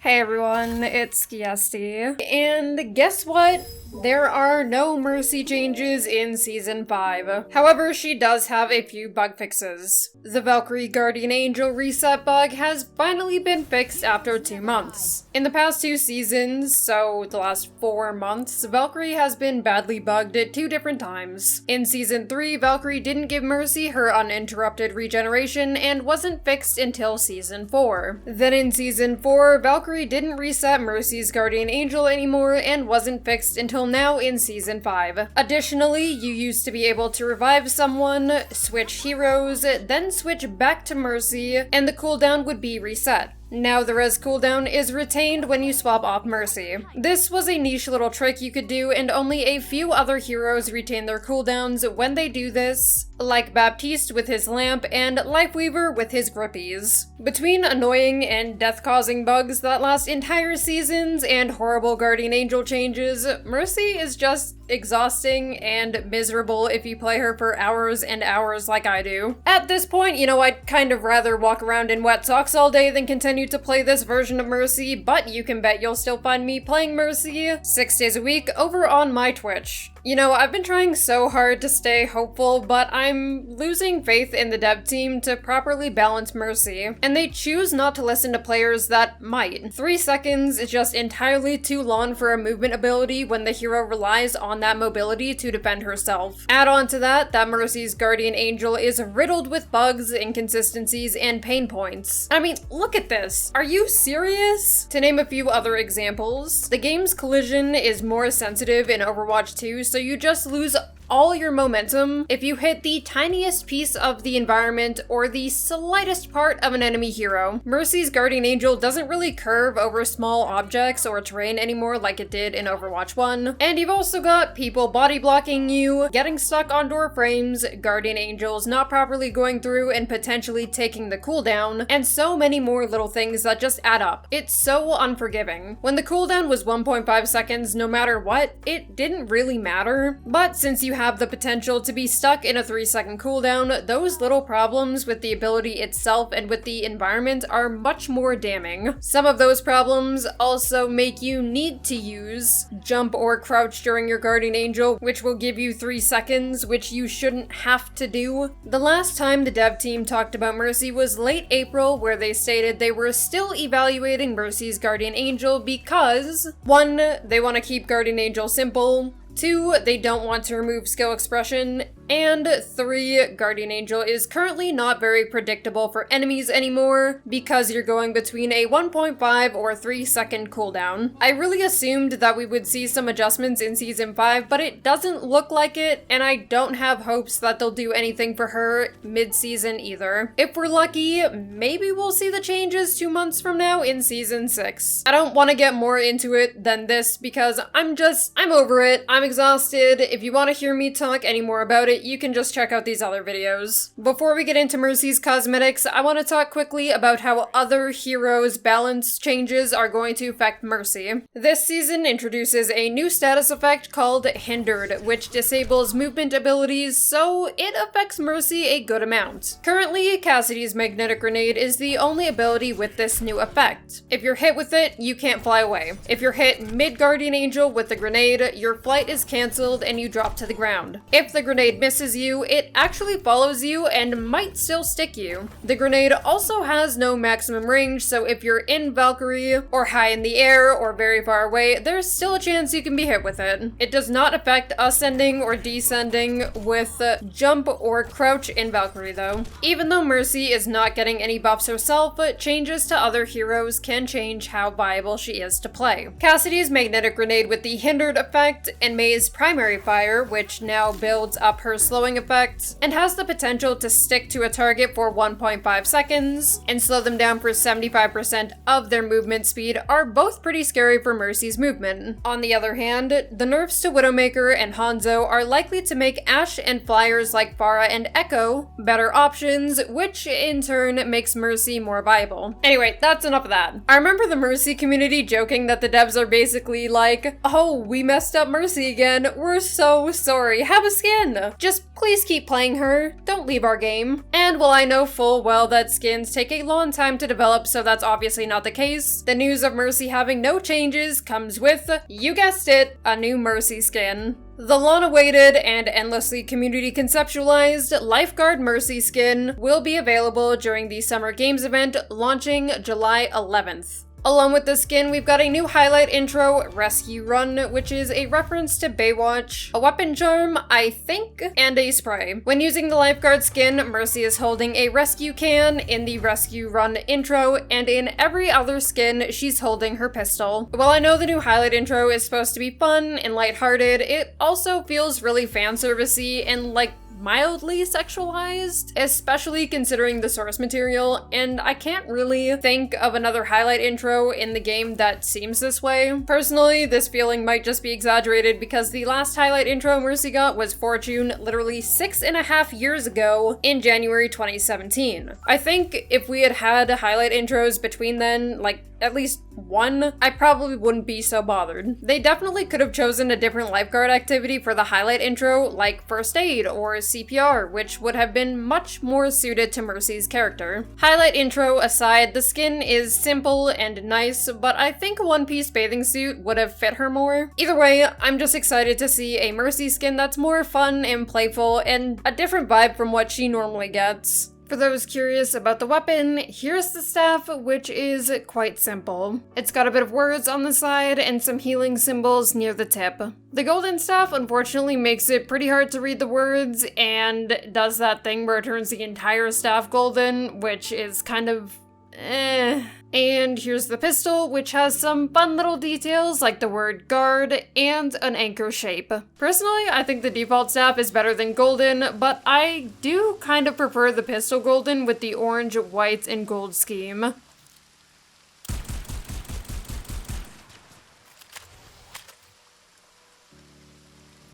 Hey everyone, it's Skiesti. And guess what? There are no Mercy changes in Season 5. However, she does have a few bug fixes. The Valkyrie Guardian Angel reset bug has finally been fixed after 2 months. In the past 2 seasons, so the last 4 months, Valkyrie has been badly bugged at 2 different times. In Season 3, Valkyrie didn't give Mercy her uninterrupted regeneration and wasn't fixed until Season 4. Then in Season 4, Valkyrie didn't reset Mercy's Guardian Angel anymore and wasn't fixed until now in Season 5. Additionally, you used to be able to revive someone, switch heroes, then switch back to Mercy, and the cooldown would be reset. Now the res cooldown is retained when you swap off Mercy. This was a niche little trick you could do, and only a few other heroes retain their cooldowns when they do this, like Baptiste with his lamp and Lifeweaver with his grippies. Between annoying and death-causing bugs that last entire seasons and horrible Guardian Angel changes, Mercy is just exhausting and miserable if you play her for hours and hours like I do. At this point, I'd kind of rather walk around in wet socks all day than continue to play this version of Mercy, but you can bet you'll still find me playing Mercy 6 days a week over on my Twitch. I've been trying so hard to stay hopeful, but I'm losing faith in the dev team to properly balance Mercy, and they choose not to listen to players that might. 3 seconds is just entirely too long for a movement ability when the hero relies on that mobility to defend herself. Add on to that Mercy's Guardian Angel is riddled with bugs, inconsistencies, and pain points. I mean, look at this. Are you serious? To name a few other examples, the game's collision is more sensitive in Overwatch 2, so you just lose all your momentum if you hit the tiniest piece of the environment or the slightest part of an enemy hero. Mercy's Guardian Angel doesn't really curve over small objects or terrain anymore like it did in Overwatch 1. And you've also got people body blocking you, getting stuck on door frames, Guardian Angels not properly going through and potentially taking the cooldown, and so many more little things that just add up. It's so unforgiving. When the cooldown was 1.5 seconds no matter what, it didn't really matter. But since you have the potential to be stuck in a 3-second cooldown, those little problems with the ability itself and with the environment are much more damning. Some of those problems also make you need to use jump or crouch during your Guardian Angel, which will give you 3 seconds, which you shouldn't have to do. The last time the dev team talked about Mercy was late April, where they stated they were still evaluating Mercy's Guardian Angel because 1. They want to keep Guardian Angel simple, 2. They don't want to remove skill expression, and 3. Guardian Angel is currently not very predictable for enemies anymore because you're going between a 1.5 or 3 second cooldown. I really assumed that we would see some adjustments in Season 5, but it doesn't look like it, and I don't have hopes that they'll do anything for her mid-season either. If we're lucky, maybe we'll see the changes 2 months from now in Season 6. I don't want to get more into it than this because I'm over it. I'm exhausted. If you want to hear me talk any more about it, you can just check out these other videos. Before we get into Mercy's cosmetics, I want to talk quickly about how other heroes' balance changes are going to affect Mercy. This season introduces a new status effect called Hindered, which disables movement abilities, so it affects Mercy a good amount. Currently, Cassidy's Magnetic Grenade is the only ability with this new effect. If you're hit with it, you can't fly away. If you're hit mid-Guardian Angel with the grenade, your flight is cancelled and you drop to the ground. If the grenade misses you, it actually follows you and might still stick you. The grenade also has no maximum range, so if you're in Valkyrie, or high in the air, or very far away, there's still a chance you can be hit with it. It does not affect ascending or descending with jump or crouch in Valkyrie though. Even though Mercy is not getting any buffs herself, changes to other heroes can change how viable she is to play. Cassidy's Magnetic Grenade with the Hindered Effect, and May's Primary Fire, which now builds up her slowing effect, and has the potential to stick to a target for 1.5 seconds, and slow them down for 75% of their movement speed, are both pretty scary for Mercy's movement. On the other hand, the nerfs to Widowmaker and Hanzo are likely to make Ashe and flyers like Pharah and Echo better options, which in turn makes Mercy more viable. Anyway, that's enough of that. I remember the Mercy community joking that the devs are basically like, oh, we messed up Mercy again, we're so sorry, have a skin! Just please keep playing her, don't leave our game. And while I know full well that skins take a long time to develop, so that's obviously not the case, the news of Mercy having no changes comes with, you guessed it, a new Mercy skin. The long-awaited and endlessly community conceptualized Lifeguard Mercy skin will be available during the Summer Games event launching July 11th. Along with the skin, we've got a new highlight intro, Rescue Run, which is a reference to Baywatch, a weapon charm, I think, and a spray. When using the Lifeguard skin, Mercy is holding a rescue can in the Rescue Run intro, and in every other skin, she's holding her pistol. While I know the new highlight intro is supposed to be fun and lighthearted, it also feels really fanservice-y and mildly sexualized, especially considering the source material, and I can't really think of another highlight intro in the game that seems this way. Personally, this feeling might just be exaggerated because the last highlight intro Mercy got was Fortune literally 6.5 years ago in January 2017. I think if we had had highlight intros between then, at least one, I probably wouldn't be so bothered. They definitely could have chosen a different Lifeguard activity for the highlight intro, like First Aid or CPR, which would have been much more suited to Mercy's character. Highlight intro aside, the skin is simple and nice, but I think a one-piece bathing suit would have fit her more. Either way, I'm just excited to see a Mercy skin that's more fun and playful and a different vibe from what she normally gets. For those curious about the weapon, here's the staff, which is quite simple. It's got a bit of words on the side and some healing symbols near the tip. The golden staff unfortunately makes it pretty hard to read the words and does that thing where it turns the entire staff golden, which is kind of And here's the pistol, which has some fun little details like the word guard and an anchor shape. Personally, I think the default staff is better than golden, but I do kind of prefer the pistol golden with the orange, white, and gold scheme.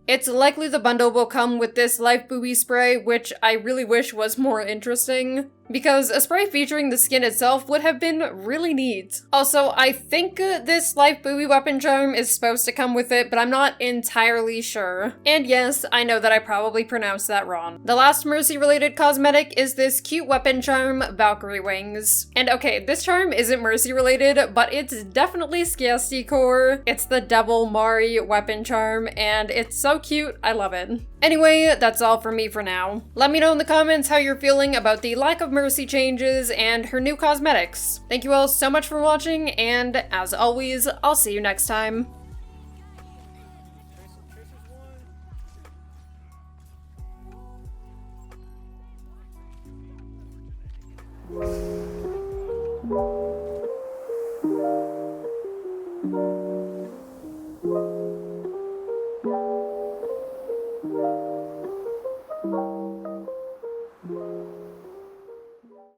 It's likely the bundle will come with this life buoy spray, which I really wish was more interesting, because a spray featuring the skin itself would have been really neat. Also, I think this life buoy weapon charm is supposed to come with it, but I'm not entirely sure. And yes, I know that I probably pronounced that wrong. The last Mercy-related cosmetic is this cute weapon charm, Valkyrie wings. And okay, this charm isn't Mercy-related, but it's definitely Skiesti core. It's the Devil Mari weapon charm, and it's so cute, I love it. Anyway, that's all from me for now. Let me know in the comments how you're feeling about the lack of Mercy changes and her new cosmetics. Thank you all so much for watching, and as always, I'll see you next time. You